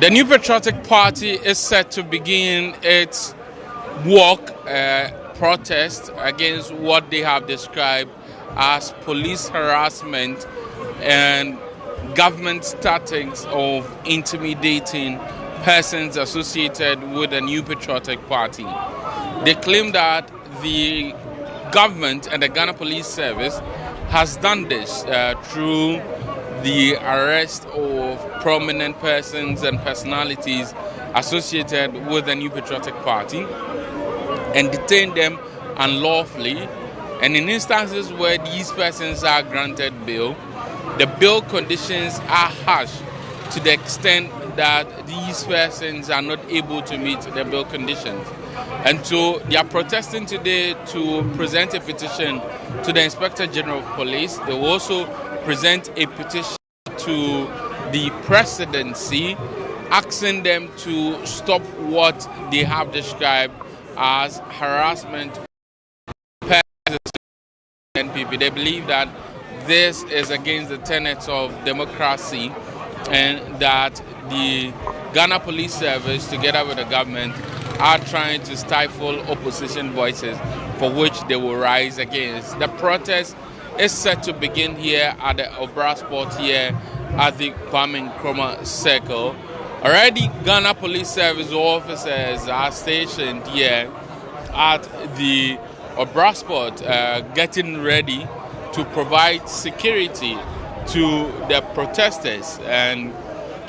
The New Patriotic Party is set to begin its protest against what they have described as police harassment and government tactics of intimidating persons associated with the New Patriotic Party. They claim that the government and the Ghana Police Service has done this through the arrest of prominent persons and personalities associated with the New Patriotic Party and detain them unlawfully. And in instances where these persons are granted bail, the bail conditions are harsh to the extent that these persons are not able to meet the bail conditions. And so they are protesting today to present a petition to the Inspector General of Police. They will also present a petition to the presidency asking them to stop what they have described as harassment of NPP. They believe that this is against the tenets of democracy and that the Ghana Police Service, together with the government, are trying to stifle opposition voices for which they will rise against. The protest is set to begin here at the Obra Sport here at the Kwame Nkrumah Circle. Already, Ghana Police Service officers are stationed here at the Obra Sport, getting ready to provide security to the protesters. And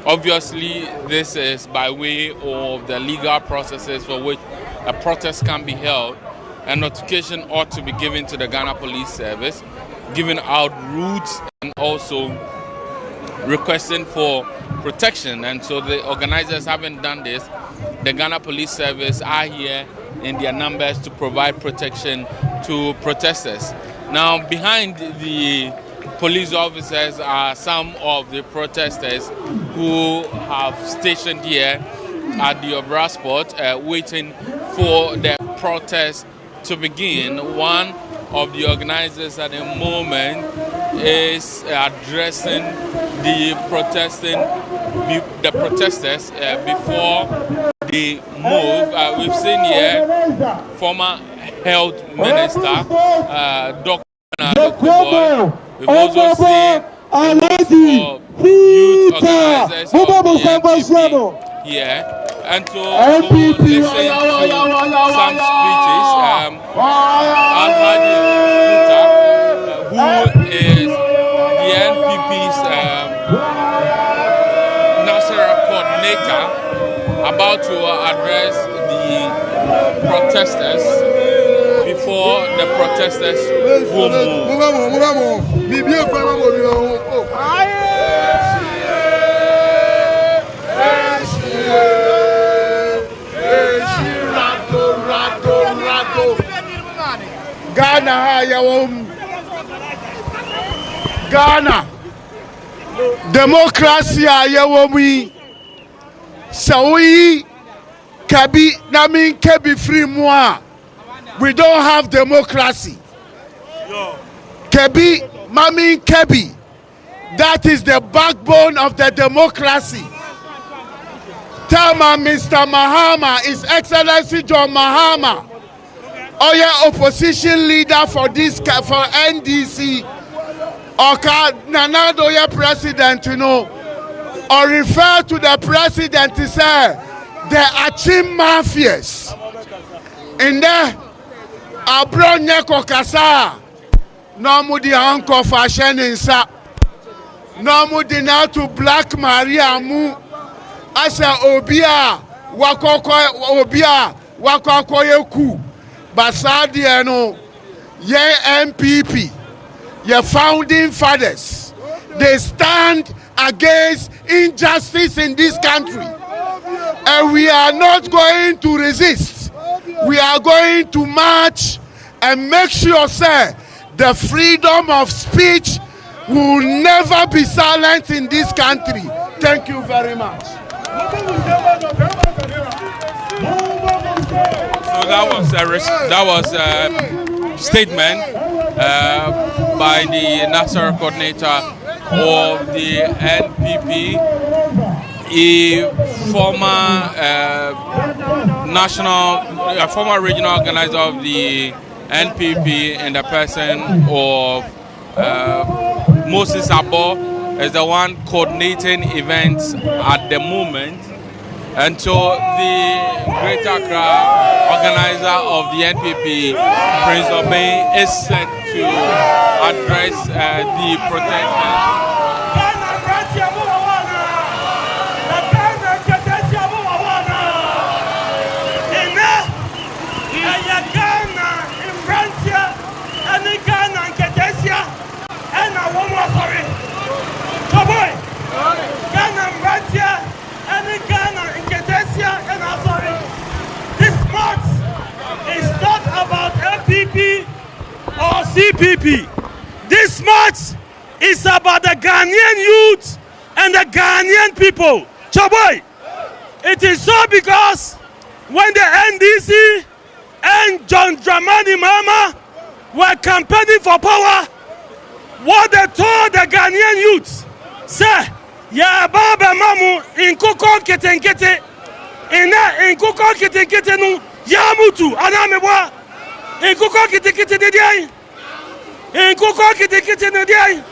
obviously, this is by way of the legal processes for which a protest can be held. A notification ought to be given to the Ghana Police Service, giving out routes and also requesting for protection. And so the organizers haven't done this. The Ghana Police Service are here in their numbers to provide protection to protesters. Now, behind the police officers are some of the protesters who have stationed here at the Obra Sport, waiting for the protest to begin. One of the organizers at the moment is addressing the protesters before they move. We've seen here former Health Minister Dr. Boy. We've also seen youth organizers of the NPP here. And to listen to some speeches, Ahunahuna, who is the NPP's national coordinator, about to address the protesters before the protesters will move. Ghana democracy ayawami sawi kabi namin kabi free moi. We don't have democracy. Kabi mami kabi, that is the backbone of the democracy. Tama Mr. Mahama, His Excellency John Mahama, opposition leader for NDC, Nanado president, or refer to the president to say the Achim mafias. In there, Abronye Kokasa, no mudi uncle fashion insa, no mudi now to Black Maria Mu, Asa Obia, Wakoko Yeku. Basadi ye MPP, your founding fathers, they stand against injustice in this country. And we are not going to resist. We are going to march and make sure, sir, the freedom of speech will never be silent in this country. Thank you very much. So that was a statement by the national coordinator of the NPP a former regional organizer of the NPP in the person of Moses Abo is the one coordinating events at the moment. And so the Greater Accra organizer of the NPP, Prince Obey, is set to address the protesters. This march is not about MPP or CPP. This march is about the Ghanaian youth and the Ghanaian people. Chaboy, it is so because when the NDC and John Dramani Mahama were campaigning for power, what they told the Ghanaian youth, say, ya baba mamu in kuko kete in kuko kete nu ya mutu anamebwa in kuko kete de dai in kuko kete no dai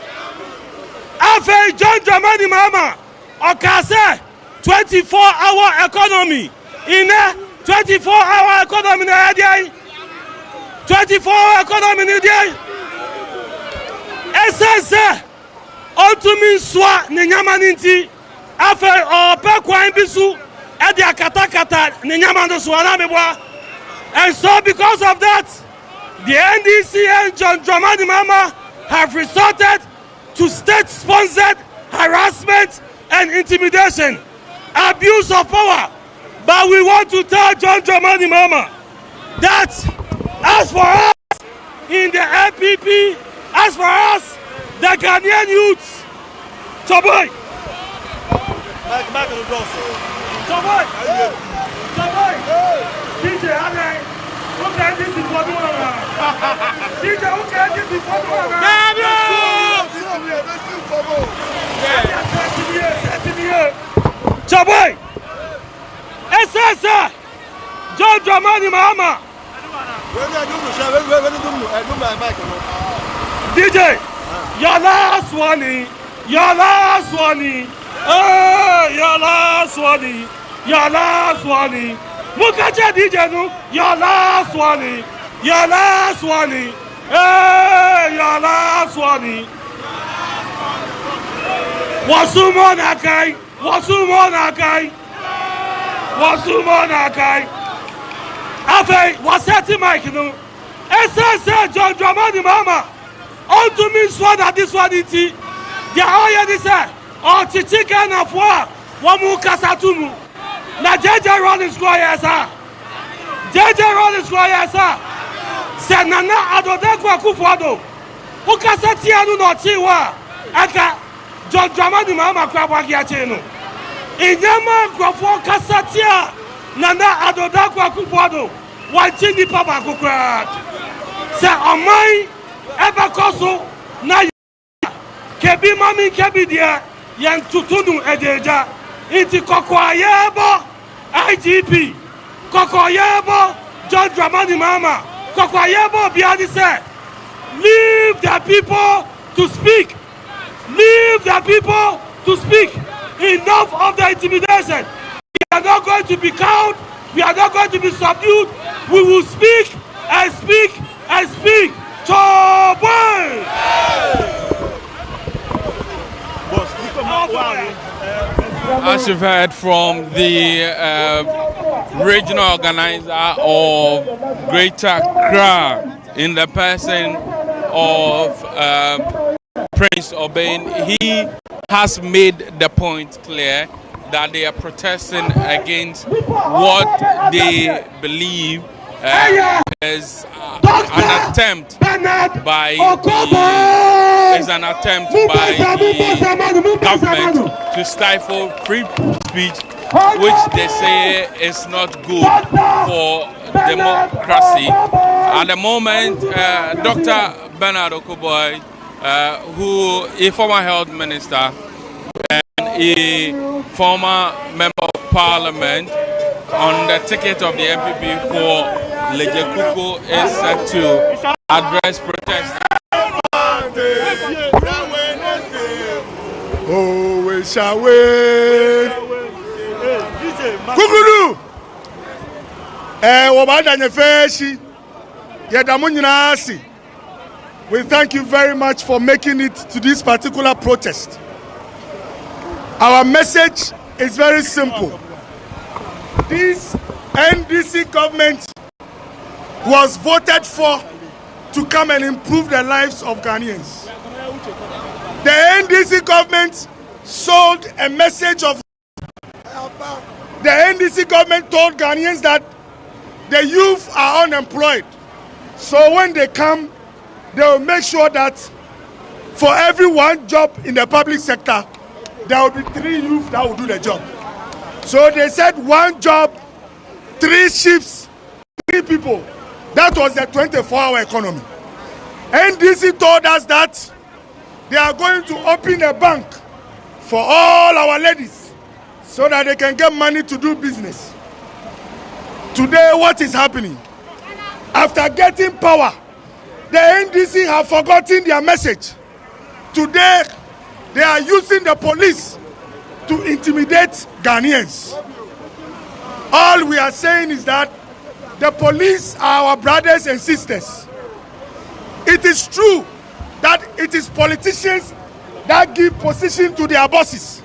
afa John Dramani Mahama okase 24-hour economy in 24-hour economy na dai 24-hour economy na dai essence ultimate swa nenyama ninti afa ope kwan bisu e dia katakata nenyama ndo swa na mebwa. And so because of that, the NDC and John Dramani Mahama have resorted to state-sponsored harassment and intimidation, abuse of power. But we want to tell John Dramani Mahama that as for us in the NPP, as for us the Ghanaian youths, Chaboy, Chaboy, DJ, who can this is what you want? DJ, who can this is what you want? Chaboy, SSA, John Dramani Mahama, DJ. Your last one, your last one, oh, your last one, your last one. Mukacha DJ no, your last one, your last one, hey, your last one. Wasumo nakai, wasumo nakai, wasumo nakai. Afe, wasati Mike no. SSA John Dramani Mahama. On to me swan that this one it they are already said oh chicken of war wamu kasatumu na JJ Rolling Square yesa JJ Rolling Square yesa se nana adodeko akufuado o kasati anu no chiwa aka John Dramani Mahama kwa bwagi ache no inyama kwafo kasati a nana adodeko akufuado wa chini papa akukra se omai ebe koso na kebi mami kebi dia yan tutunu edeja inti kokoyebo IGP kokoyebo John Dramani Mahama kokoyebo biadi say leave the people to speak, leave the people to speak. Enough of the intimidation. We are not going to be cowed, we are not going to be subdued. We will speak and speak and speak. Chaboy! As you've heard from the regional organizer of Greater Accra in the person of Prince Obey, he has made the point clear that they are protesting against what they believe is an attempt by the government to stifle free speech, which they say is not good for democracy. At the moment, Dr. Bernard Okoboy, who a former health minister and a former member of parliament on the ticket of the MPP for Lejekuko is set to address protests. Oh, we shall wait. Kukulu. We thank you very much for making it to this particular protest. Our message is very simple. This NDC government was voted for to come and improve the lives of Ghanaians. The NDC government sold a message of the NDC government told Ghanaians that the youth are unemployed. So when they come, they will make sure that for every one job in the public sector, there will be 3 youth that will do the job. So they said 1 job, 3 shifts, 3 people. That was the 24-hour economy. NDC told us that they are going to open a bank for all our ladies so that they can get money to do business. Today, what is happening? After getting power, the NDC have forgotten their message. Today, they are using the police to intimidate Ghanaians. All we are saying is that the police are our brothers and sisters. It is true that it is politicians that give position to their bosses.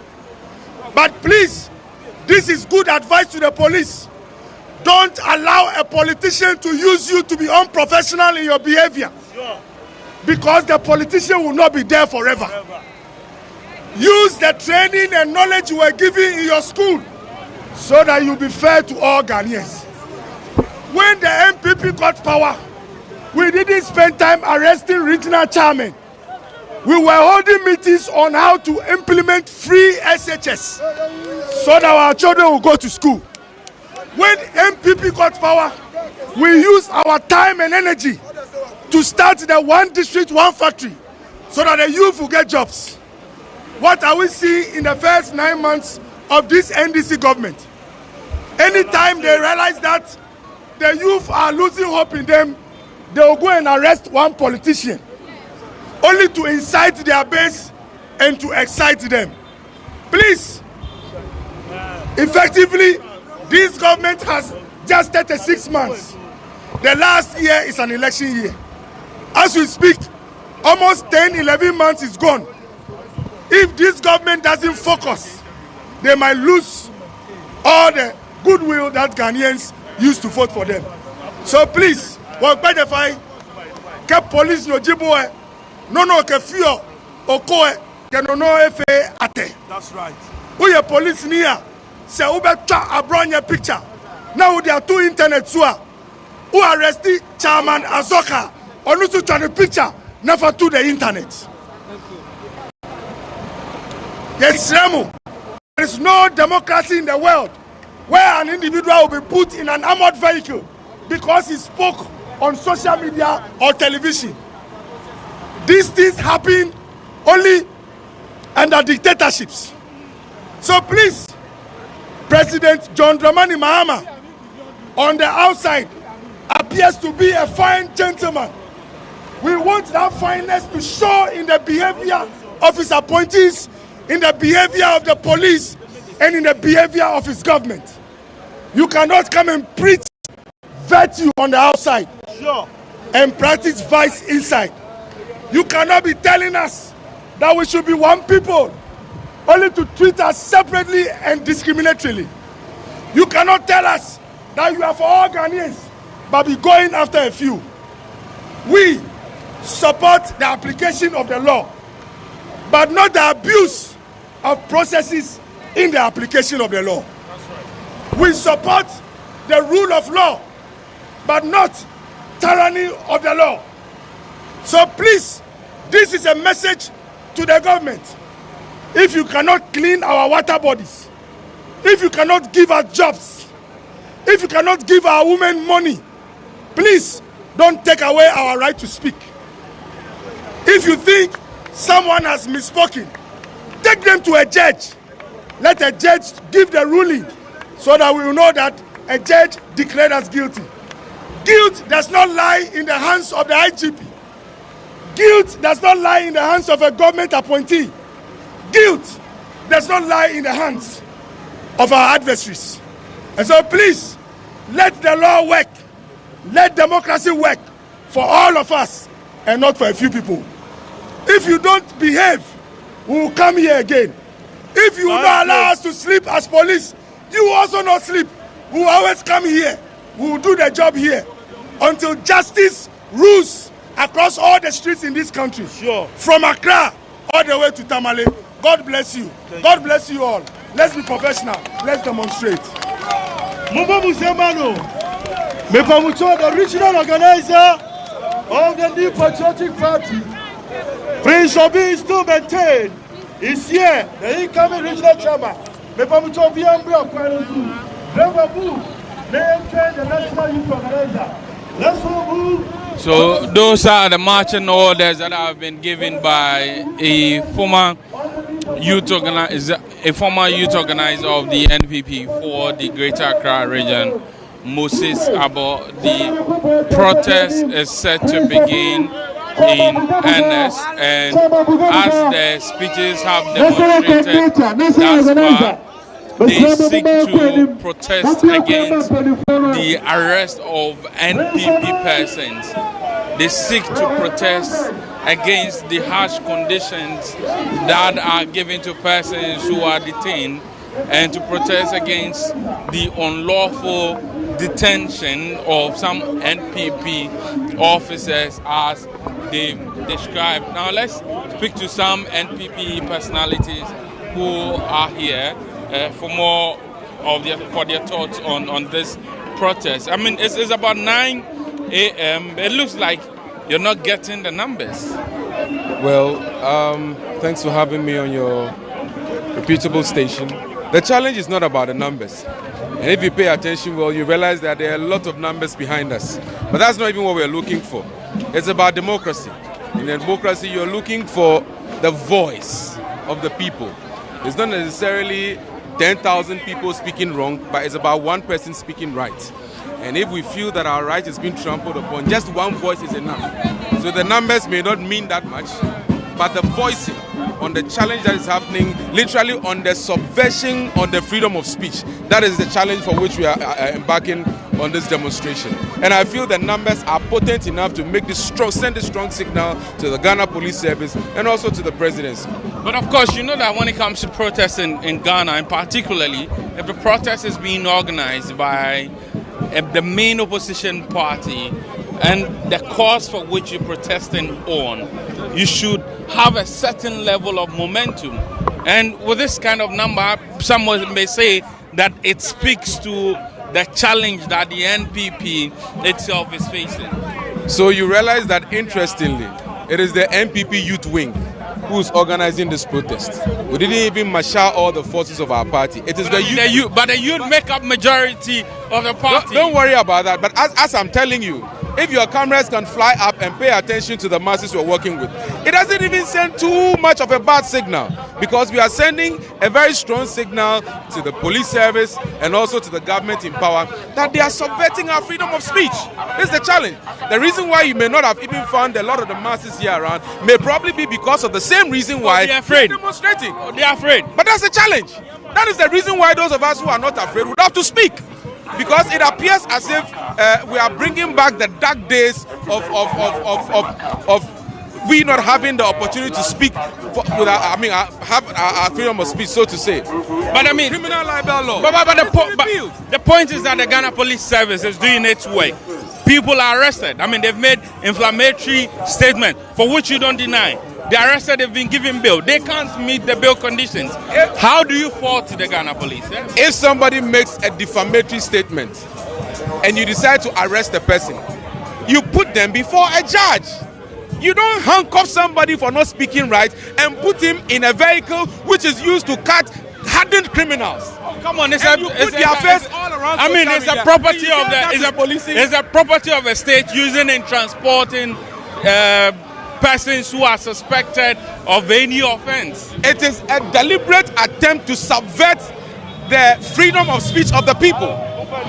But please, this is good advice to the police. Don't allow a politician to use you to be unprofessional in your behavior. Because the politician will not be there forever. Use the training and knowledge you were given in your school so that you'll be fair to all Ghanaians. When the MPP got power, we didn't spend time arresting regional chairmen. We were holding meetings on how to implement free SHS so that our children will go to school. When MPP got power, we used our time and energy to start the 1 district, 1 factory so that the youth will get jobs. What are we seeing in the first 9 months of this NDC government? Anytime they realize that the youth are losing hope in them, they will go and arrest 1 politician, only to incite their base and to excite them. Please, effectively, this government has just 36 months. The last year is an election year. As we speak, almost 10, 11 months is gone. If this government doesn't focus, they might lose all the goodwill that Ghanaians used to vote for them. So please, work by the fight, keep police no jiboe, no ke fio, okoe, ke no efe ate. That's right. Who your police near? Say ube twa abroad your picture. Now there are 2 internet sua. Who arrested Chairman Azoka? Onusu twa the picture, never to the internet. Yes, Remo. There is no democracy in the world where an individual will be put in an armored vehicle because he spoke on social media or television. These things happen only under dictatorships. So please, President John Dramani Mahama on the outside appears to be a fine gentleman. We want that fineness to show in the behavior of his appointees, in the behavior of the police, and in the behavior of his government. You cannot come and preach virtue on the outside and practice vice inside. You cannot be telling us that we should be 1 people, only to treat us separately and discriminatorily. You cannot tell us that you are for all Ghanaians, but be going after a few. We support the application of the law, but not the abuse of processes in the application of the law. We support the rule of law, but not tyranny of the law. So please, this is a message to the government. If you cannot clean our water bodies, if you cannot give us jobs, if you cannot give our women money, please don't take away our right to speak. If you think someone has misspoken, take them to a judge let a judge give the ruling so that we will know that a judge declared us guilty. Guilt does not lie in the hands of the IGP. Guilt does not lie in the hands of a government appointee. Guilt does not lie in the hands of our adversaries. And so please, let the law work. Let democracy work for all of us and not for a few people. If you don't behave, we will come here again. If you will not allow us to sleep as police, you will also not sleep. We will always come here. We will do the job here until justice rules across all the streets in this country. Sure. From Accra all the way to Tamale. God bless you. God bless you all. Let's be professional. Let's demonstrate. Mubamu Semano, Mepamucho, the regional organizer of the New Patriotic Party, Prince Obi is still maintained. Is here, the incoming regional chairman. Mepamucho Biambra Kwaru, Revabu, the national youth organizer. Let's move. So those are the marching orders that have been given by a former youth organizer of the NPP for the Greater Accra region, Moses Abo. The protest is set to begin in earnest, and as the speeches have demonstrated thus far, they seek to protest against the arrest of NPP persons. They seek to protest against the harsh conditions that are given to persons who are detained, and to protest against the unlawful detention of some NPP officers as they described. Now let's speak to some NPP personalities who are here for more of their thoughts on this protest. I mean, it's about 9 a.m. It looks like you're not getting the numbers. Well, thanks for having me on your reputable station. The challenge is not about the numbers. And if you pay attention well, you realize that there are a lot of numbers behind us. But that's not even what we're looking for. It's about democracy. In democracy, you're looking for the voice of the people. It's not necessarily 10,000 people speaking wrong, but it's about one person speaking right. And if we feel that our right is being trampled upon, just one voice is enough. So the numbers may not mean that much, but the voicing on the challenge that is happening, literally on the subversion on the freedom of speech, that is the challenge for which we are embarking on this demonstration. And I feel the numbers are potent enough to make this send a strong signal to the Ghana Police Service and also to the presidency. But of course, you know that when it comes to protests in Ghana, and particularly if the protest is being organized by the main opposition party and the cause for which you're protesting on, you should have a certain level of momentum. And with this kind of number, someone may say that it speaks to the challenge that the NPP itself is facing. So you realize that, interestingly, it is the NPP youth wing who's organizing this protest. We didn't even marshal all the forces of our party. It is the youth. But the youth make up majority of the party. Don't worry about that. But as I'm telling you, if your cameras can fly up and pay attention to the masses we're working with, it doesn't even send too much of a bad signal, because we are sending a very strong signal to the police service and also to the government in power that they are subverting our freedom of speech. This is the challenge. The reason why you may not have even found a lot of the masses here around may probably be because of the same reason why they're afraid. They're demonstrating. They're afraid. But that's the challenge. That is the reason why those of us who are not afraid would have to speak. Because it appears as if we are bringing back the dark days of we not having the opportunity to speak have our freedom of speech, so to say. But I mean, criminal libel law. But the point is that the Ghana Police Service is doing its work. People are arrested. I mean, they've made inflammatory statements for which you don't deny. They're arrested, they've been given bail. They can't meet the bail conditions. How do you fault the Ghana Police? If somebody makes a defamatory statement and you decide to arrest the person, you put them before a judge. You don't handcuff somebody for not speaking right and put him in a vehicle which is used to catch hardened criminals. Come on, it's a property of a state using in transporting persons who are suspected of any offense. It is a deliberate attempt to subvert the freedom of speech of the people.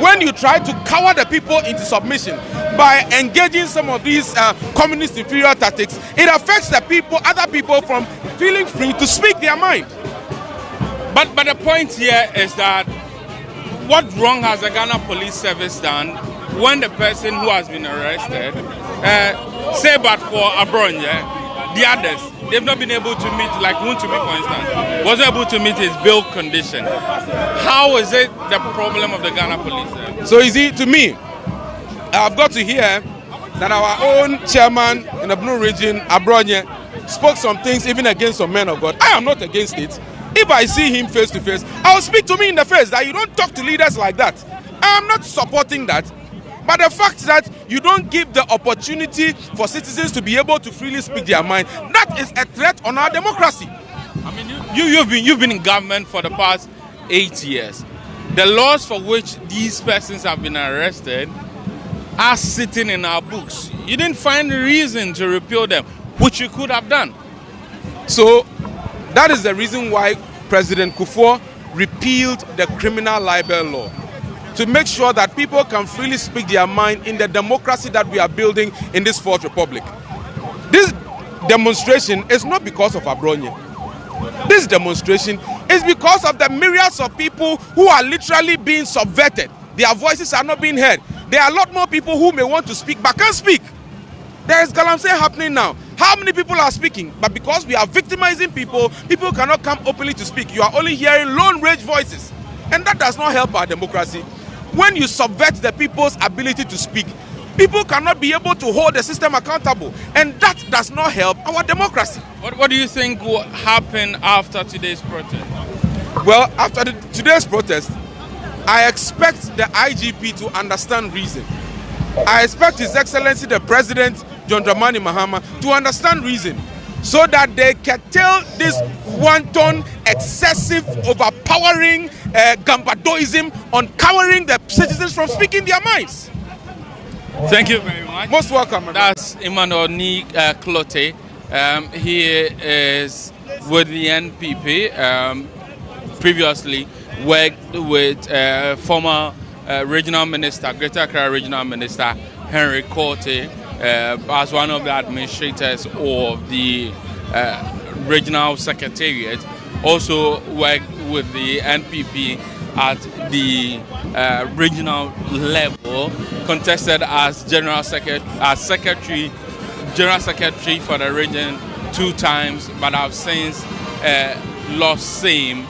When you try to cower the people into submission by engaging some of these communist inferior tactics, it affects the people, other people, from feeling free to speak their mind. But the point here is that what wrong has the Ghana Police Service done when the person who has been arrested, say but for Abronye, the others, they've not been able to meet, like Wuntumi for instance, wasn't able to meet his bail condition. How is it the problem of the Ghana Police Service? So you see, to me, I've got to hear that our own chairman in the Blue Region, Abronye, spoke some things even against some men of God. I am not against it. If I see him face to face, I will speak to me in the face that you don't talk to leaders like that. I am not supporting that. But the fact that you don't give the opportunity for citizens to be able to freely speak their mind, that is a threat on our democracy. I mean, you've been in government for the past 8 years. The laws for which these persons have been arrested are sitting in our books. You didn't find a reason to repeal them, which you could have done. So that is the reason why President Kufuor repealed the criminal libel law, to make sure that people can freely speak their mind in the democracy that we are building in this fourth republic. This demonstration is not because of Abronye. This demonstration is because of the myriads of people who are literally being subverted. Their voices are not being heard. There are a lot more people who may want to speak but can't speak. There is galamsey happening now. How many people are speaking? But because we are victimizing people, people cannot come openly to speak. You are only hearing lone rage voices. And that does not help our democracy. When you subvert the people's ability to speak, people cannot be able to hold the system accountable. And that does not help our democracy. What do you think will happen after today's protest? Well, after today's protest, I expect the IGP to understand reason. I expect His Excellency the President, John Dramani Mahama, to understand reason, so that they curtail this wanton, excessive, overpowering gambadoism on cowering the citizens from speaking their minds. Thank you very much. Most welcome. That's Emmanuel Clote. He is with the NPP. Previously worked with former Regional Minister, Greater Accra Regional Minister Henry Korte, as one of the administrators of the Regional Secretariat. Also worked with the NPP at the regional level, contested as General Secretary for the region 2 times, but have since lost same.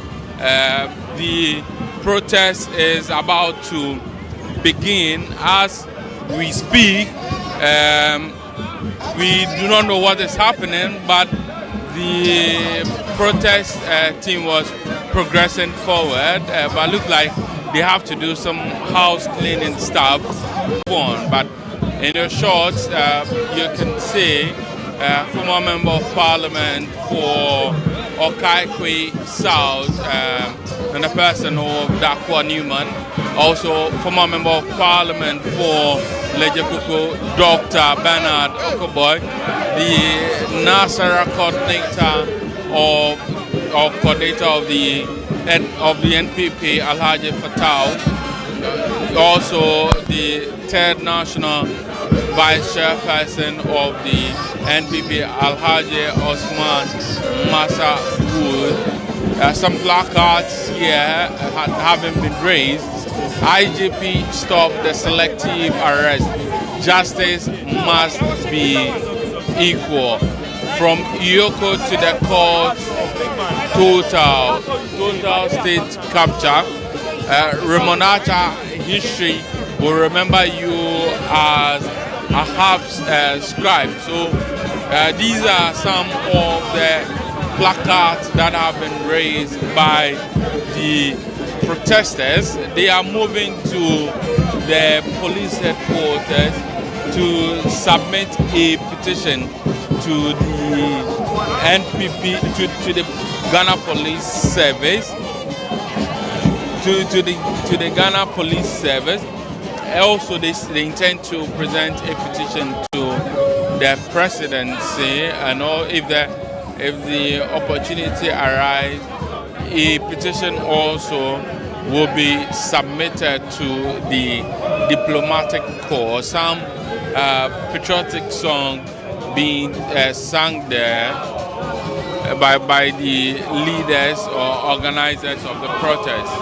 The protest is about to begin as we speak. We do not know what is happening, but the protest team was progressing forward, but look like they have to do some house cleaning stuff. But in the shots, you can see former Member of Parliament for Okaikwe South, and the person of Dakwa Newman, also former Member of Parliament for Lejekuku, Dr. Bernard Okoboy, the Nasara coordinator of the NPP, Alhaji Fatau, also the 3rd National Vice Chairperson of the NPP, Alhaji Osman Masa Wood. Some placards here having been raised. IGP stop the selective arrest. Justice must be equal. From Yoko to the court, total state capture. Remonacha history will remember you as a Habs scribe. So these are some of the placards that have been raised by the protesters. They are moving to the police headquarters to submit a petition to the NPP, to the Ghana Police Service, to the Ghana Police Service. Also, they intend to present a petition to the presidency, and or if the opportunity arises, a petition also will be submitted to the diplomatic corps. Some patriotic song being sung there by the leaders or organizers of the protest.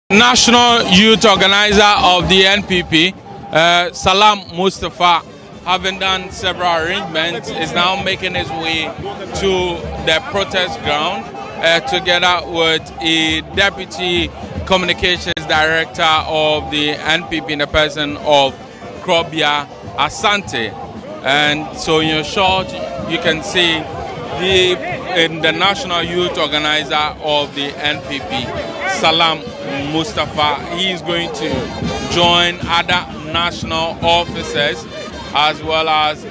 National Youth Organizer of the NPP, Salam Mustafa, having done several arrangements, is now making his way to the protest ground together with a Deputy Communications Director of the NPP in the person of Krobia Asante. And so in short, you can see the National Youth Organizer of the NPP, Salam Mustafa. He is going to join other national officers as well as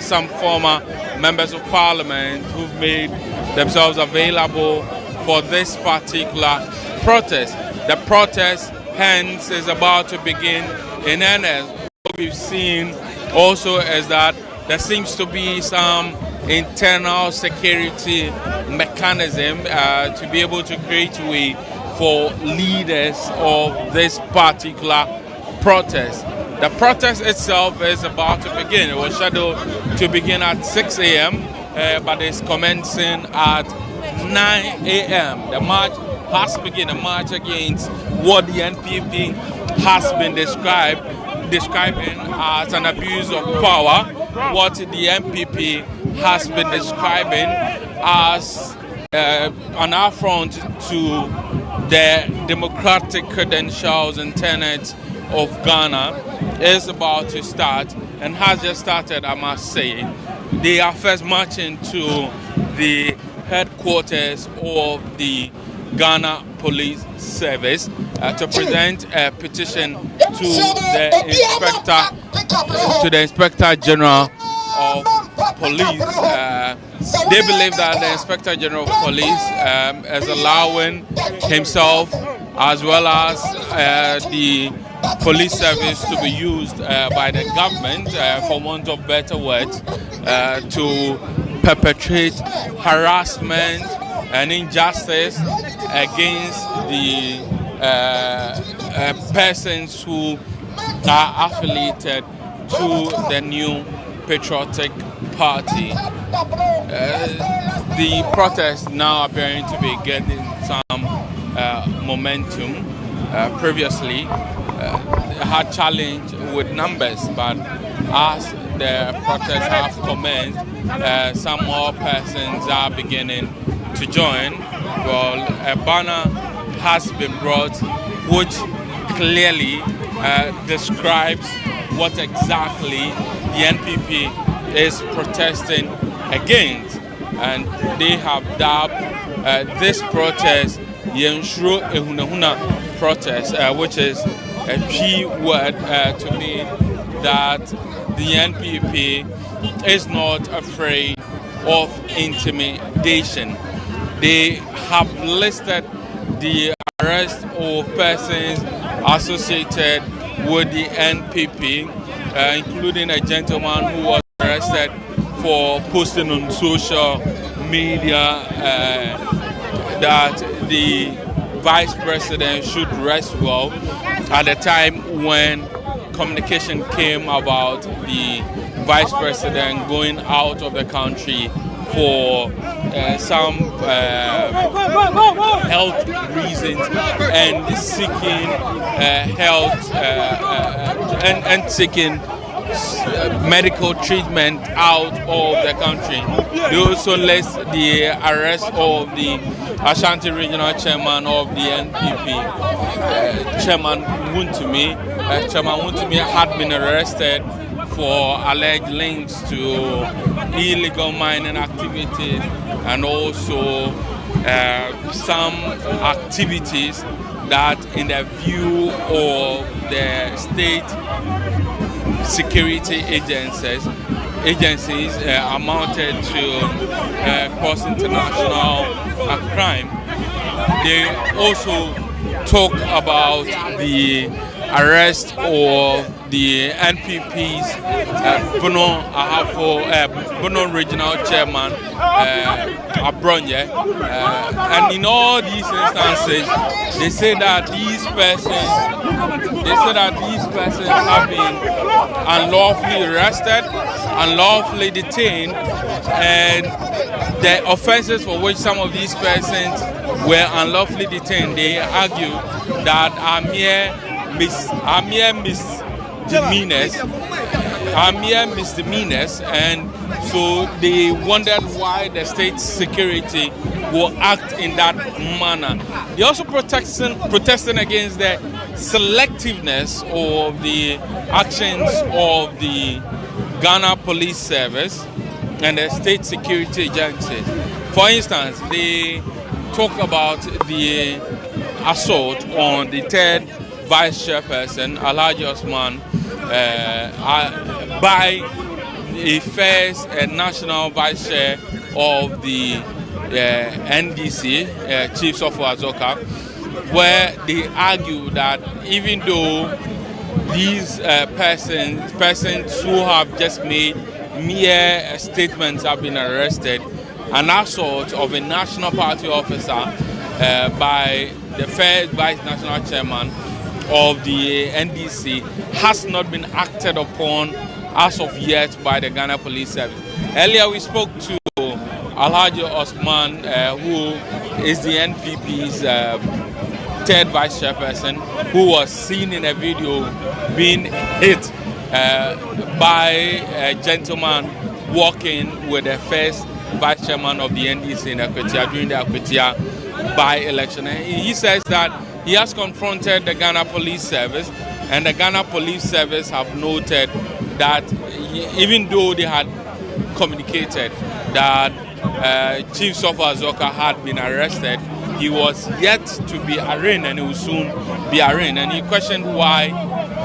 some former members of parliament who've made themselves available for this particular protest. The protest, hence, is about to begin in earnest. What we've seen also is that there seems to be some internal security mechanism to be able to create a way for leaders of this particular protest. The protest itself is about to begin. It was scheduled to begin at 6 a.m., but it's commencing at 9 a.m. The march has begun, a march against what the NPP has been describing as an abuse of power, what the NPP has been describing as an affront to the democratic credentials and tenets of Ghana is about to start and has just started, I must say. They are first marching to the headquarters of the Ghana Police Service to present a petition to the Inspector General of Police. They believe that the Inspector General of Police is allowing himself as well as the police service to be used by the government, for want of better words, to perpetrate harassment and injustice against the persons who are affiliated to the new patriotic party. The protest now appearing to be getting some momentum. Previously had challenge with numbers, but as the protests have commenced, some more persons are beginning to join. Well, a banner has been brought which clearly describes what exactly the NPP is protesting against, and they have dubbed this protest the Ahunahuna protest, which is a key word to me that the NPP is not afraid of intimidation. They have listed the arrest of persons associated with the NPP, including a gentleman who was arrested for posting on social media that the vice president should rest well at the time when communication came about the vice president going out of the country for some health reasons and seeking health and seeking medical treatment out of the country. They also list the arrest of the Ashanti Regional Chairman of the NPP, Chairman Wuntumi. Chairman Wuntumi had been arrested for alleged links to illegal mining activities and also some activities that, in the view of the state security agencies amounted to cross-international crime. They also talk about the arrest of the NPP's Bono Regional Chairman Abronye, and in all these instances, they say that these persons have been unlawfully arrested, unlawfully detained, and the offenses for which some of these persons were unlawfully detained, they argue that are mere misdemeanors, and so they wondered why the state security will act in that manner. They also protesting against the selectiveness of the actions of the Ghana Police Service and the state security agencies. For instance, they talk about the assault on the third vice chairperson, Alhaji Osman, by a first national vice chair of the NDC, Chief Sofo Azoka, where they argue that even though these persons who have just made mere statements have been arrested, an assault of a national party officer by the first vice national chairman of the NDC has not been acted upon as of yet by the Ghana Police Service. Earlier we spoke to Alhaji Osman, who is the NPP's third vice chairperson, who was seen in a video being hit by a gentleman walking with the first vice chairman of the NDC in Akwetia during the Akwetia by-election. And he says that he has confronted the Ghana Police Service, and the Ghana Police Service have noted that even though they had communicated that Chief Sofo Azoka had been arrested, he was yet to be arraigned and he will soon be arraigned. And he questioned why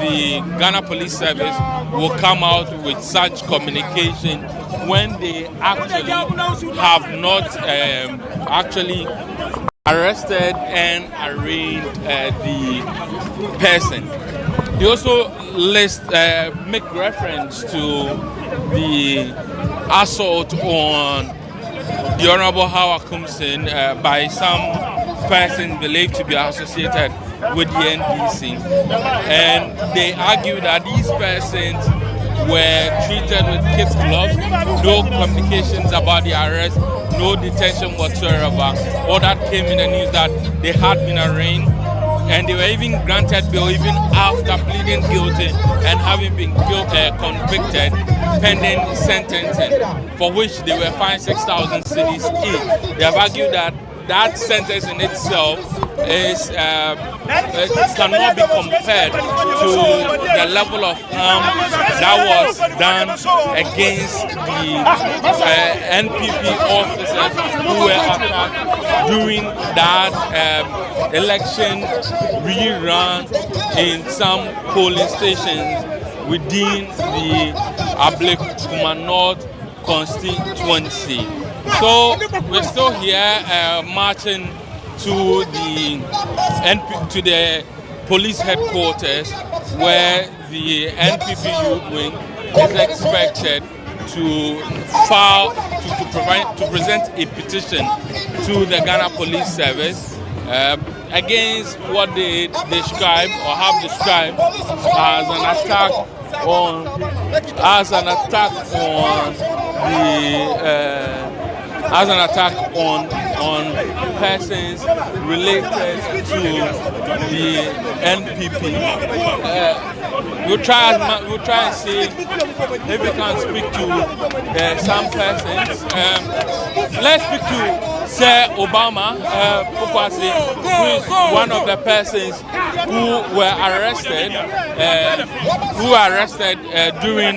the Ghana Police Service will come out with such communication when they actually have not actually arrested and arraigned the person. They also make reference to the assault on the Honorable Howard Kumsin by some person believed to be associated with the NDC. And they argue that these persons were treated with kids' gloves, no communications about the arrest, no detention whatsoever. All that came in the news that they had been arraigned, and they were even granted bail even after pleading guilty and having been convicted pending sentencing, for which they were fined 6,000 cedis each. They have argued that that sentence in itself is cannot be compared to the level of harm that was done against the NPP officers who were attacked during that election rerun in some polling stations within the Ablekuma North constituency. So we're still here marching to the police headquarters, where the NPP youth wing is expected to file to present a petition to the Ghana Police Service against what they describe or have described as an attack on on persons related to the NPP. We'll try and see if we can speak to some persons. Let's speak to Sir Obama, who is one of the persons who were arrested, during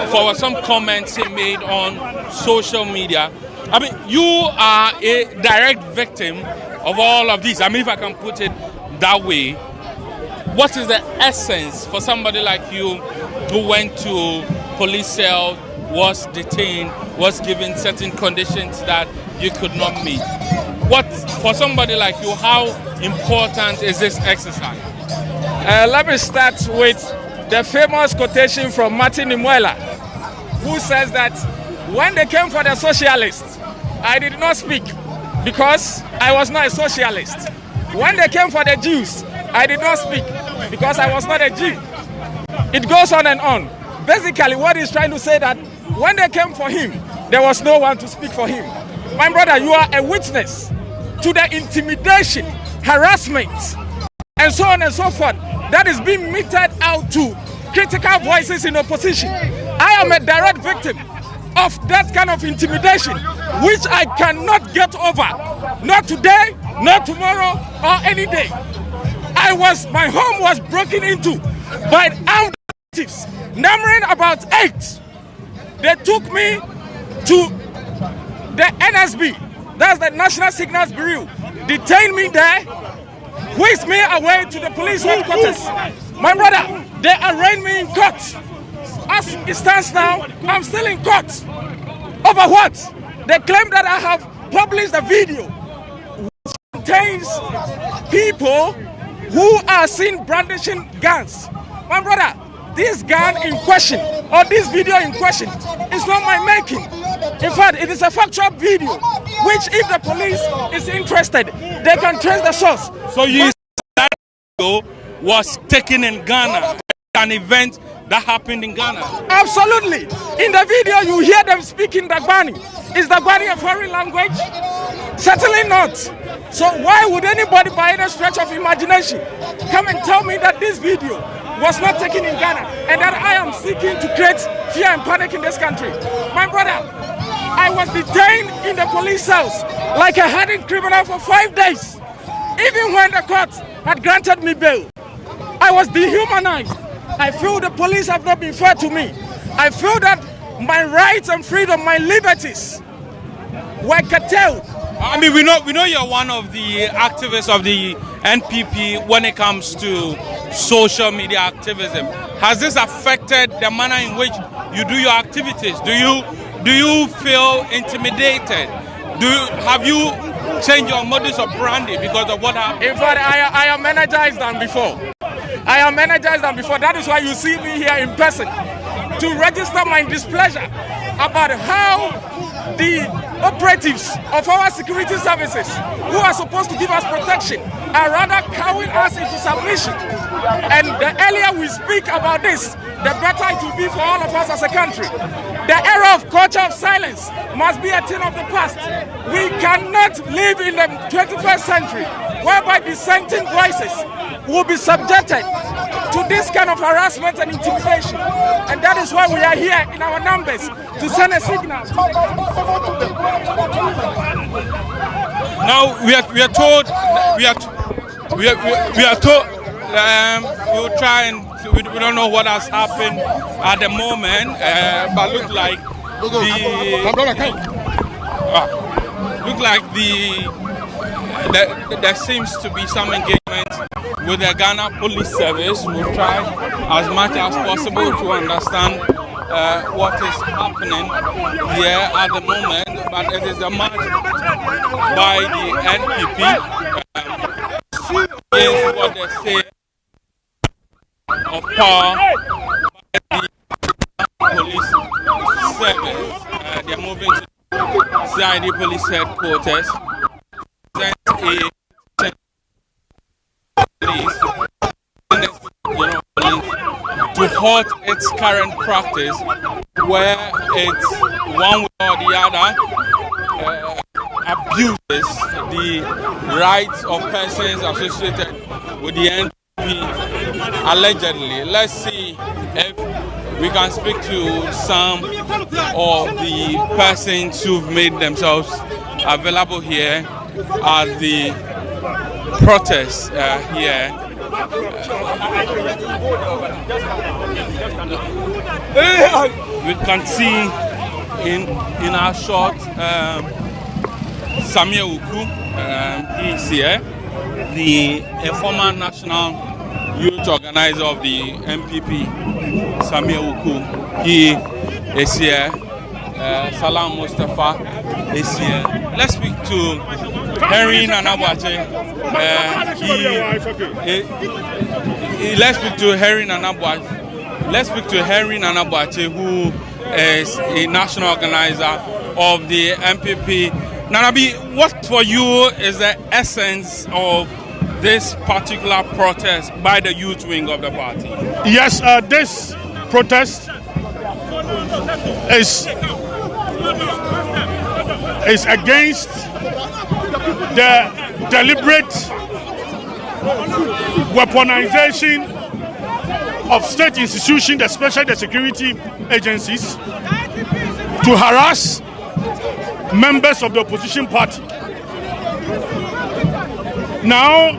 for some comments he made on social media. I mean, you are a direct victim of all of this. I mean, if I can put it that way, what is the essence for somebody like you who went to police cell, was detained, was given certain conditions that you could not meet? What, for somebody like you, how important is this exercise? Let me start with the famous quotation from Martin Nimuela, who says that when they came for the socialists, I did not speak because I was not a socialist. When they came for the Jews, I did not speak because I was not a Jew. It goes on and on. Basically, what he's trying to say that when they came for him, there was no one to speak for him. My brother, you are a witness to the intimidation, harassment, and so on and so forth that is being meted out to critical voices in opposition. I am a direct victim of that kind of intimidation, which I cannot get over. Not today, not tomorrow, or any day. My home was broken into by armed thieves, numbering about 8. They took me to the NSB, that's the National Signals Bureau, detained me there, whisked me away to the police headquarters. My brother, they arraigned me in court. As it stands now, I'm still in court. Over what? They claim that I have published a video which contains people who are seen brandishing guns. My brother, this gun in question, or this video in question, is not my making. In fact, it is a factual video, which if the police is interested, they can trace the source. So you that video was taken in Ghana, an event that happened in Ghana? Absolutely. In the video, you hear them speaking Dagbani. Is Dagbani a foreign language? Certainly not. So why would anybody, by any stretch of imagination, come and tell me that this video was not taken in Ghana and that I am seeking to create fear and panic in this country? My brother, I was detained in the police cells like a hardened criminal for 5 days. Even when the court had granted me bail, I was dehumanized. I feel the police have not been fair to me. I feel that my rights and freedom, my liberties were curtailed. I mean, we know you're one of the activists of the NPP when it comes to social media activism. Has this affected the manner in which you do your activities? Do you feel intimidated? Have you changed your modus operandi because of what happened? In fact, I am energized than before. I am energized than before. That is why you see me here in person, to register my displeasure about how the operatives of our security services, who are supposed to give us protection, are rather cowing us into submission. And the earlier we speak about this, the better it will be for all of us as a country. The era of culture of silence must be a thing of the past. We cannot live in the 21st century whereby dissenting voices will be subjected to this kind of harassment and intimidation. And that is why we are here in our numbers to send a signal. Now we are told we'll try and we don't know what has happened at the moment, but there seems to be some engagement with the Ghana Police Service. We'll try as much as possible to understand what is happening here at the moment, but it is a march by the NPP. Is what they say of power by the police service. They are moving to CID police headquarters. To halt its current practice, where it's one way or the other abuses the rights of persons associated with the NPP allegedly. Let's see if we can speak to some of the persons who've made themselves available here at the protest here. We can see in our shot Samia Uku, he's here, a former national youth organizer of the MPP. Samia Uku, he is here. Salam Mustafa is here. Let's speak to Henry Nanabuache. Let's speak to Henry Nanabuache. Let's speak to Henry Nanabuache, who is a national organizer of the MPP. Nanabi, what for you is the essence of this particular protest by the youth wing of the party? Yes, this protest is against the deliberate weaponization of state institutions, especially the security agencies, to harass members of the opposition party. Now,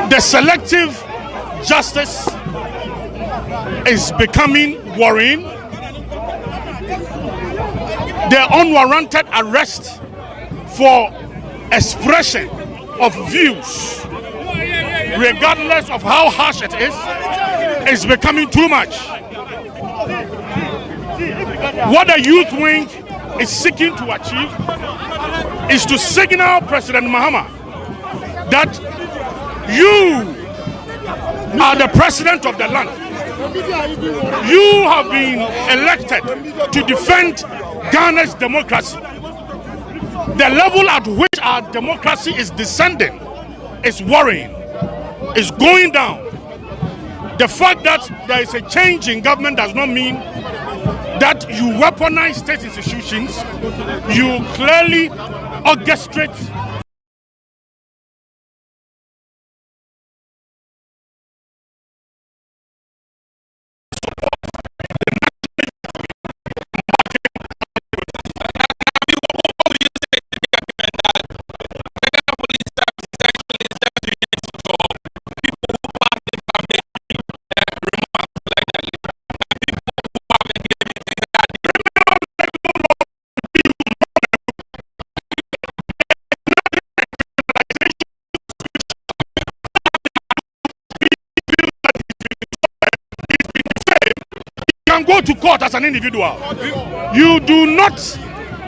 the selective justice is becoming worrying. The unwarranted arrest for expression of views, regardless of how harsh it is becoming too much. What the youth wing is seeking to achieve is to signal President Mahama that you are the president of the land. You have been elected to defend Ghana's democracy. The level at which our democracy is descending is worrying, is going down. The fact that there is a change in government does not mean that you weaponize state institutions. You clearly orchestrate go to court as an individual. You do not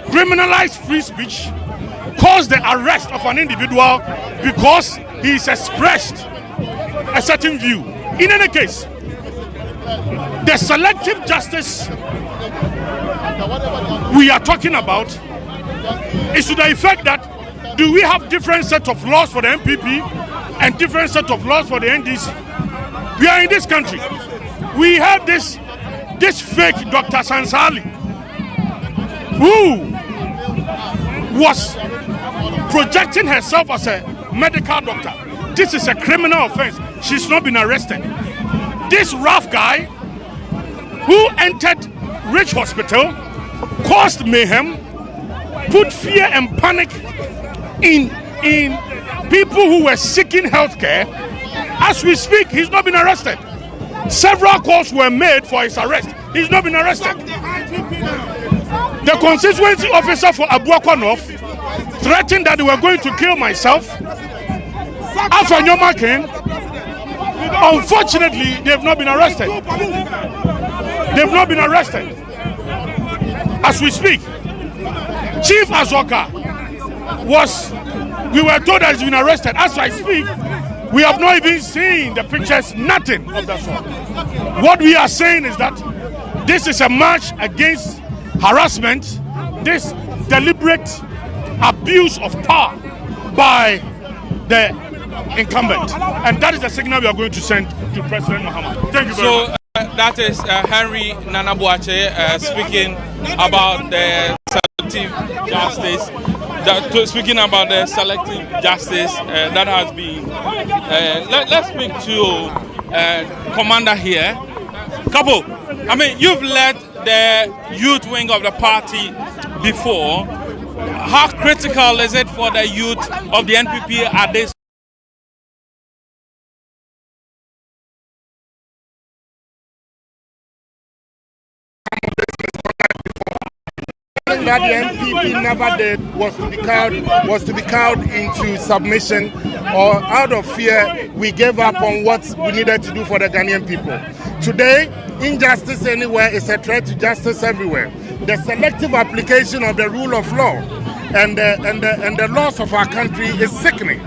criminalize free speech, cause the arrest of an individual because he's expressed a certain view. In any case, the selective justice we are talking about is to the effect that do we have different set of laws for the MPP and different set of laws for the NDC? We are in this country. We have this fake Dr. Sansali, who was projecting herself as a medical doctor. This is a criminal offense. She's not been arrested. This rough guy who entered Rich Hospital, caused mayhem, put fear and panic in people who were seeking health care. As we speak, he's not been arrested. Several calls were made for his arrest. He's not been arrested. The constituency officer for Abuakwa North threatened that they were going to kill myself. Afanyoma Ken, unfortunately, they've not been arrested. They've not been arrested. As we speak, Chief Azoka we were told that he's been arrested. As I speak, we have not even seen the pictures, nothing of that sort. What we are saying is that this is a march against harassment, this deliberate abuse of power by the incumbent. And that is the signal we are going to send to President Mahama. Thank you very much. That is Henry Nanabuache speaking about the selective justice. Speaking about the selective justice that has been, let's speak to Commander here. Couple, I mean, you've led the youth wing of the party before. How critical is it for the youth of the NPP at this? That the NPP never did was to be cowed into submission, or out of fear we gave up on what we needed to do for the Ghanaian people. Today, injustice anywhere is a threat to justice everywhere. The selective application of the rule of law and the laws of our country is sickening.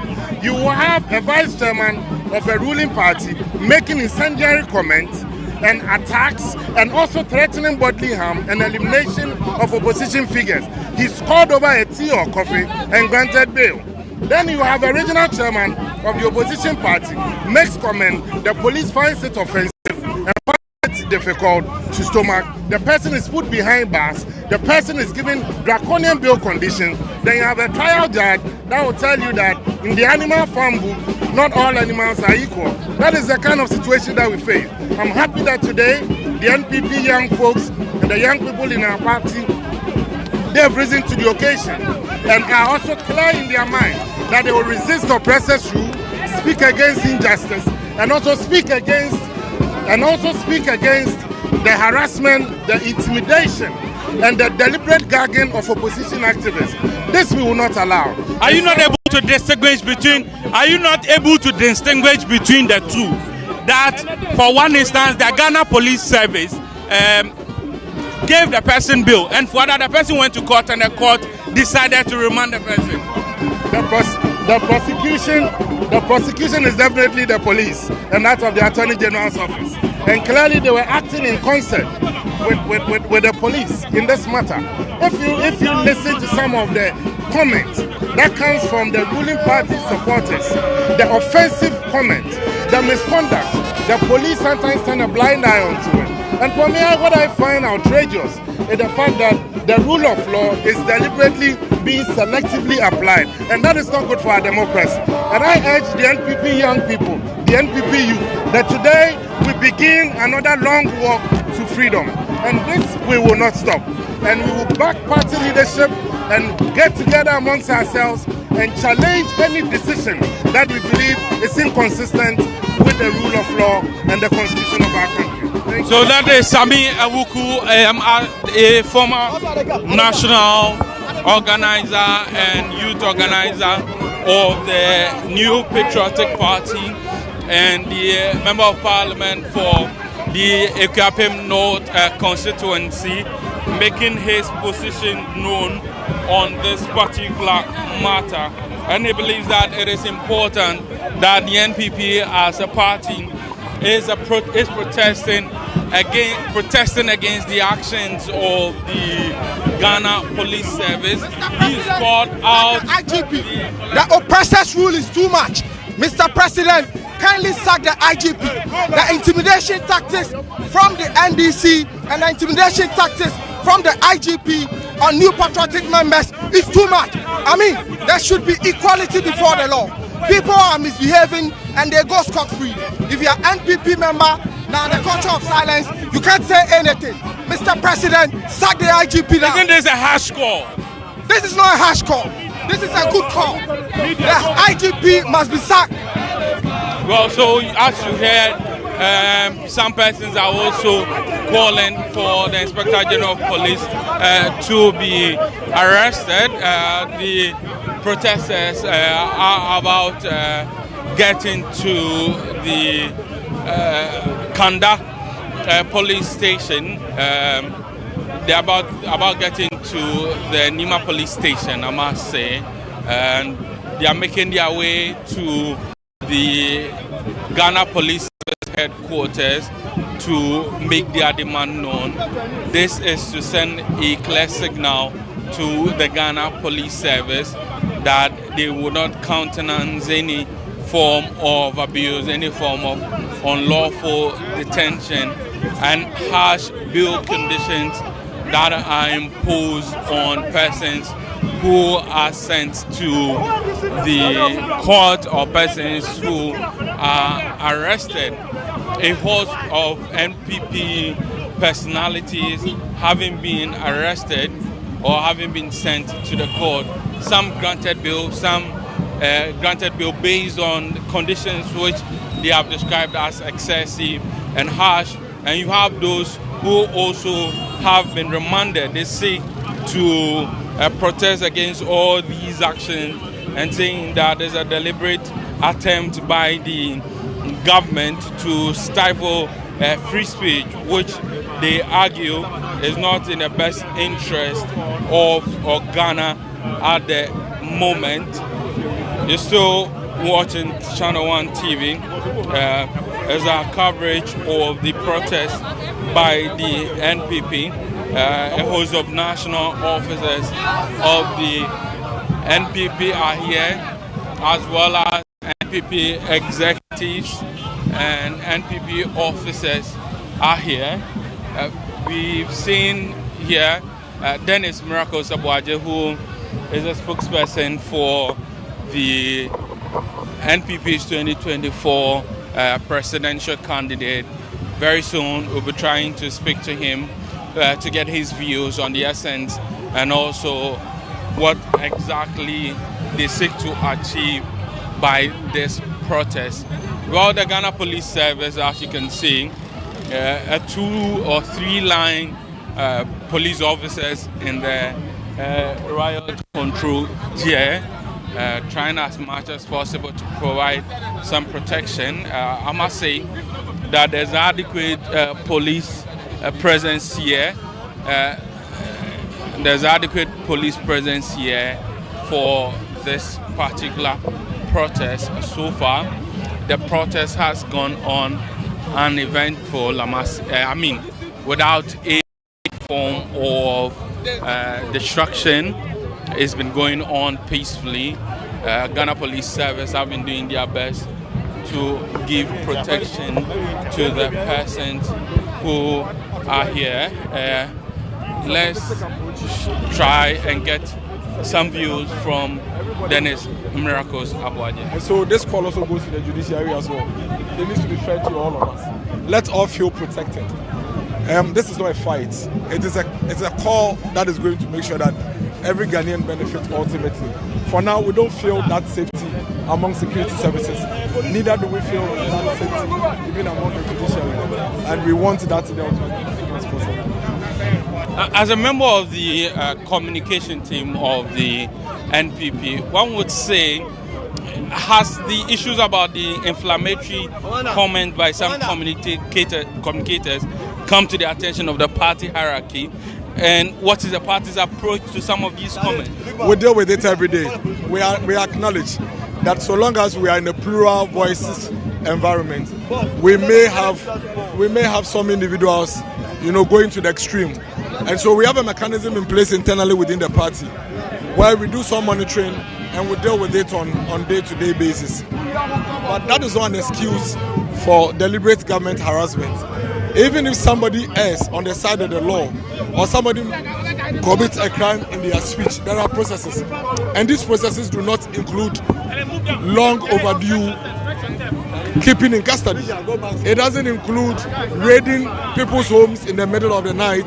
You will have a vice chairman of a ruling party making incendiary comments and attacks, and also threatening bodily harm and elimination of opposition figures. He scored over a tea or coffee and granted bail. Then you have a regional chairman of the opposition party makes comment, the police finds it offensive and finds it difficult to stomach. The person is put behind bars, the person is given draconian bail conditions. Then you have a trial judge that will tell you that in the animal farm book, not all animals are equal. That is the kind of situation that we face. I'm happy that today the NPP young folks and the young people in our party, they have risen to the occasion and are also clear in their mind that they will resist oppressors' rule, speak against injustice, and also speak against the harassment, the intimidation, and the deliberate gagging of opposition activists. This we will not allow. Are you not able to distinguish between the two? That, for one instance, the Ghana Police Service gave the person bail, and for that, the person went to court, and the court decided to remand the person. The prosecution is definitely the police and that of the Attorney General's office. And clearly they were acting in concert with the police in this matter. If you listen to some of the comments that comes from the ruling party supporters, the offensive comments, the misconduct, the police sometimes turn a blind eye onto it. And for me, what I find outrageous is the fact that the rule of law is deliberately being selectively applied, and that is not good for our democracy. And I urge the NPP young people, the NPP youth, that today we begin another long walk to freedom, and this we will not stop. And we will back party leadership and get together amongst ourselves and challenge any decision that we believe is inconsistent with the rule of law and the constitution of our country. So that is Sami Awuku, a former national organizer and youth organizer of the New Patriotic Party and the Member of Parliament for the Ekapem North constituency, making his position known on this particular matter. And he believes that it is important that the NPP as a party is protesting against the actions of the Ghana Police Service. He's called out IGP. The oppressors' rule is too much. Mr. President, kindly sack the IGP. The intimidation tactics from the NDC and the intimidation tactics from the IGP on New Patriotic members is too much. I mean, there should be equality before the law. People are misbehaving and they go scot-free. If you're an NPP member, now the culture of silence, you can't say anything. Mr. President, sack the IGP now. Isn't this a harsh call? This is not a harsh call. This is a good call. The IGP must be sacked. Well, so as you heard, some persons are also calling for the Inspector General of Police to be arrested. The protesters are about getting to the Kanda police station. They're about getting to the Nima police station, I must say, and they are making their way to the Ghana Police Service headquarters to make their demand known. This is to send a clear signal to the Ghana Police Service that they will not countenance any form of abuse, any form of unlawful detention and harsh bail conditions that are imposed on persons who are sent to the court or persons who are arrested. A host of NPP personalities having been arrested or having been sent to the court. Some granted bail, some granted bail based on conditions which they have described as excessive and harsh. And you have those who also have been remanded. They seek to protest against all these actions and saying that there's a deliberate attempt by the government to stifle free speech, which they argue is not in the best interest of Ghana at the moment. You're still watching ChannelOne TV. There's our coverage of the protest by the NPP. A host of national officers of the NPP are here, as well as NPP executives and NPP officers are here. We've seen here Dennis Miracles Abuaje, who is a spokesperson for the NPP's 2024 presidential candidate. Very soon we'll be trying to speak to him to get his views on the essence and also what exactly they seek to achieve by this protest. Well, the Ghana Police Service, as you can see, a 2 or 3 line police officers in the riot control here, trying as much as possible to provide some protection. I must say that there's adequate police presence here. There's adequate police presence here for this particular protest. So far, the protest has gone on uneventful, without any form of destruction. It's been going on peacefully. Ghana Police Service have been doing their best to give protection to the persons who are here. Let's try and get some views from Dennis Miracles Abuaje. And so this call also goes to the judiciary as well. It needs to be fair to all of us. Let's all feel protected. This is not a fight. It's a call that is going to make sure that every Ghanaian benefits ultimately. For now, we don't feel that safety among security services. Neither do we feel that safety even among the judiciary. And we want that to be as possible. As a member of the communication team of the NPP, one would say, has the issues about the inflammatory comment by some communicators come to the attention of the party hierarchy? And what is the party's approach to some of these comments? We deal with it every day. We acknowledge that so long as we are in a plural voices environment, we may have some individuals, going to the extreme. And so we have a mechanism in place internally within the party where we do some monitoring and we deal with it on day-to-day basis. But that is not an excuse for deliberate government harassment. Even if somebody else on the side of the law or somebody commits a crime in their speech, there are processes. And these processes do not include long overdue keeping in custody. It doesn't include raiding people's homes in the middle of the night.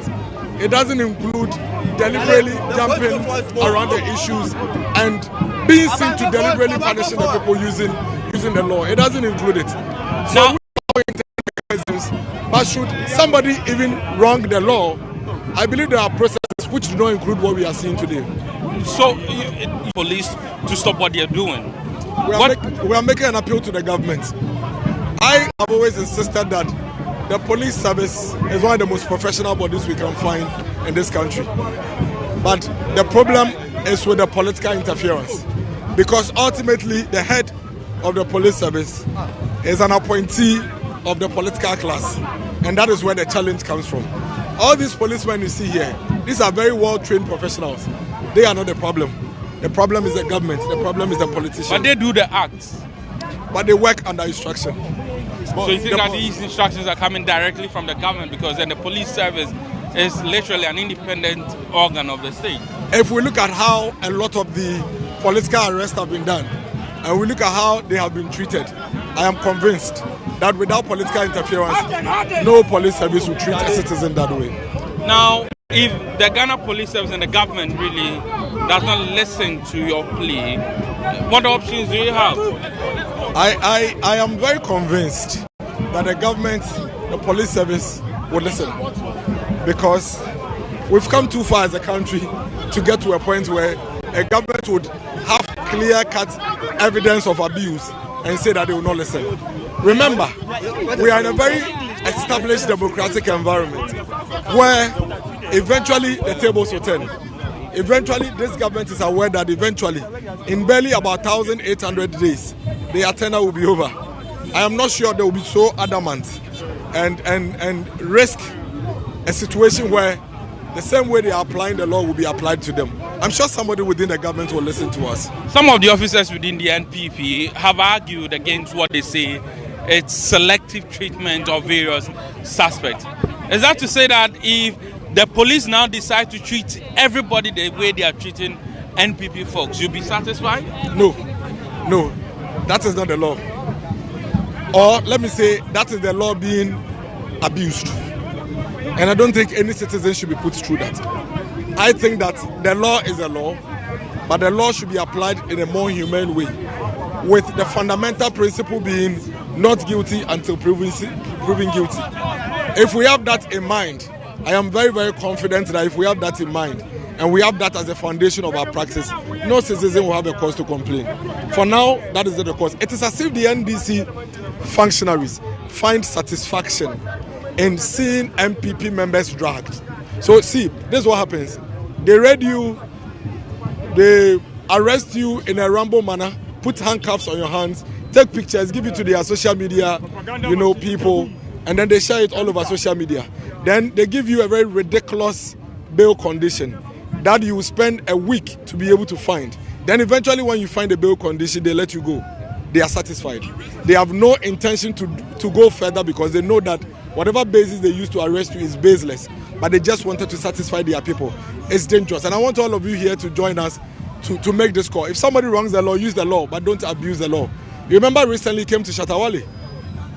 It doesn't include deliberately jumping around the issues and being seen to deliberately punishing the people using the law. It doesn't include it. So but should somebody even wrong the law, I believe there are processes which do not include what we are seeing today. So, police to stop what they're doing? We are making an appeal to the government. I have always insisted that the police service is one of the most professional bodies we can find in this country. But the problem is with the political interference. Because ultimately, the head of the police service is an appointee of the political class. And that is where the challenge comes from. All these policemen you see here, these are very well-trained professionals. They are not the problem. The problem is the government. The problem is the politicians. But they do the acts. But they work under instruction. So you think that these instructions are coming directly from the government, because then the police service is literally an independent organ of the state. If we look at how a lot of the political arrests have been done, and we look at how they have been treated, I am convinced that without political interference, no police service will treat a citizen that way. Now, if the Ghana Police Service and the government really does not listen to your plea, what options do you have? I am very convinced that the government, the police service will listen, because we've come too far as a country to get to a point where a government would have clear-cut evidence of abuse and say that they will not listen. Remember, we are in a very established democratic environment where eventually the tables will turn. Eventually, this government is aware that eventually, in barely about 1,800 days, their tenure will be over. I am not sure they will be so adamant and risk a situation where the same way they are applying the law will be applied to them. I'm sure somebody within the government will listen to us. Some of the officers within the NPP have argued against what they say it's selective treatment of various suspects. Is that to say that if the police now decide to treat everybody the way they are treating NPP folks, you'll be satisfied? No, that is not the law. Or let me say, that is the law being abused. And I don't think any citizen should be put through that. I think that the law is a law, but the law should be applied in a more humane way, with the fundamental principle being not guilty until proven guilty. If we have that in mind, I am very, very confident that if we have that in mind, and we have that as a foundation of our practice, no citizen will have a cause to complain. For now, that is not the cause. It is as if the NDC functionaries find satisfaction in seeing MPP members dragged. So see, this is what happens. They raid you, they arrest you in a ramble manner, put handcuffs on your hands, take pictures, give it to their social media, people, and then they share it all over social media. Then they give you a very ridiculous bail condition that you will spend a week to be able to find. Then eventually when you find a bail condition, they let you go. They are satisfied. They have no intention to go further because they know that whatever basis they use to arrest you is baseless. But they just wanted to satisfy their people. It's dangerous. And I want all of you here to join us to make this call. If somebody wrongs the law, use the law, but don't abuse the law. You remember recently came to Shatawale.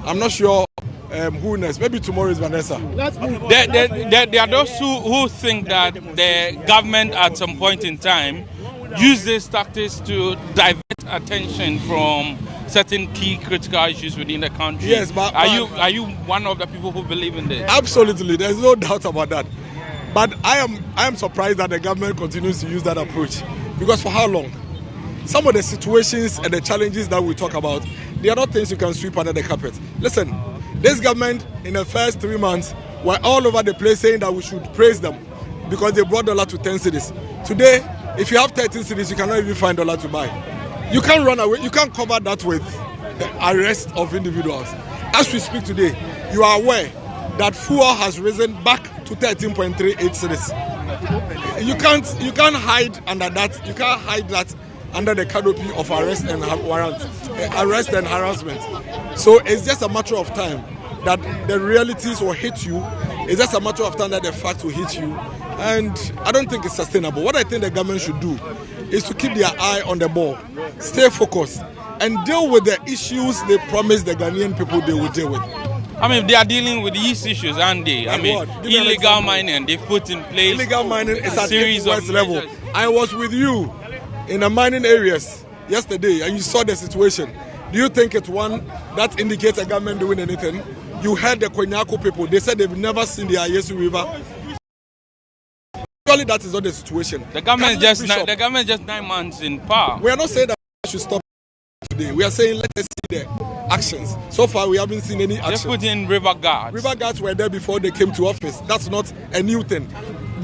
I'm not sure who next. Maybe tomorrow is Vanessa. There are those who think that the government at some point in time use these tactics to divert attention from certain key critical issues within the country. Yes, but are you one of the people who believe in this? Absolutely, there's no doubt about that. But I am surprised that the government continues to use that approach. Because for how long? Some of the situations and the challenges that we talk about, they are not things you can sweep under the carpet. Listen, this government in the first 3 months were all over the place saying that we should praise them because they brought dollar to 10 cities. Today, if you have 13 cities, you cannot even find dollar to buy. You can't run away. You can't cover that with the arrest of individuals. As we speak today, you are aware that fuel has risen back to 13.38 cities. You can't hide under that. You can't hide that under the canopy of arrest and harassment. So it's just a matter of time that the realities will hit you. It's just a matter of time that the facts will hit you. And I don't think it's sustainable. What I think the government should do is to keep their eye on the ball, stay focused, and deal with the issues they promised the Ghanaian people they will deal with. I mean, they are dealing with these issues, aren't they? I mean, illegal mining, they've put in place illegal mining is at series West of level. I was with you in the mining areas yesterday, and you saw the situation. Do you think it's one that indicates a government doing anything? You heard the Konyako people, they said they've never seen the Ayesu River. Surely that is not the situation. The government just 9 months in power. We are not saying that we should stop today. We are saying let us see the actions. So far we haven't seen any action. Just put in river guards. River guards were there before they came to office. That's not a new thing.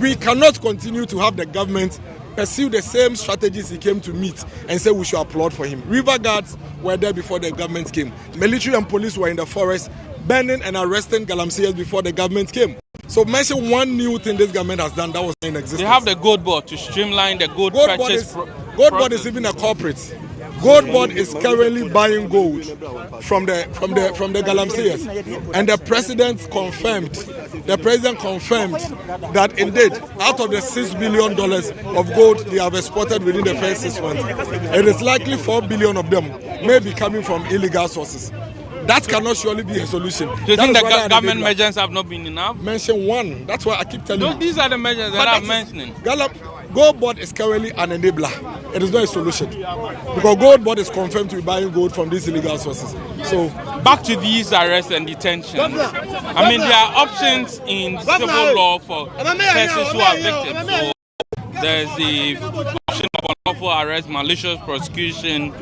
We cannot continue to have the government pursue the same strategies he came to meet and say we should applaud for him. River guards were there before the government came. Military and police were in the forest burning and arresting galamseyers before the government came. So mention one new thing this government has done that was in existence. They have the gold board to streamline the gold purchase. Gold board is even a corporate. Gold Board is currently buying gold from the Galamseyers, and the president confirmed that indeed, out of the $6 billion of gold they have exported within the first 6 months, it is likely 4 billion of them may be coming from illegal sources. That cannot surely be a solution. Do you think the government measures have not been enough? Mention one. That's why I keep telling you. These are the measures that I'm mentioning. Gold Board is currently an enabler. It is not a solution. Because Gold Board is confirmed to be buying gold from these illegal sources. So, back to these arrests and detentions. I mean, there are options in civil law for persons who are victims. So, there's the option of unlawful arrest, malicious prosecution,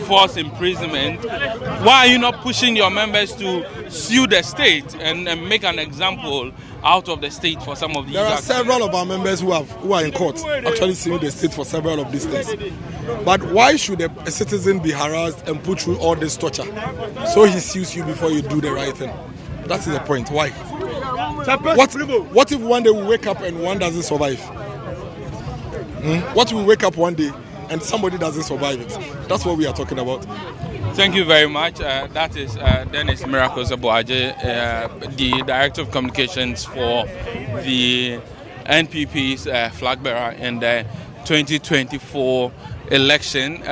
forced imprisonment. Why are you not pushing your members to sue the state and make an example out of the state for some of these? There are several of our members who are in court actually suing the state for several of these things. But why should a citizen be harassed and put through all this torture? So he sues you before you do the right thing. That's the point. Why? What if one day we wake up and one doesn't survive? What if we wake up one day and somebody doesn't survive it? That's what we are talking about. Thank you very much. That is Dennis Miracles Abuaje, the Director of Communications for the NPP's flag bearer in the 2024 election.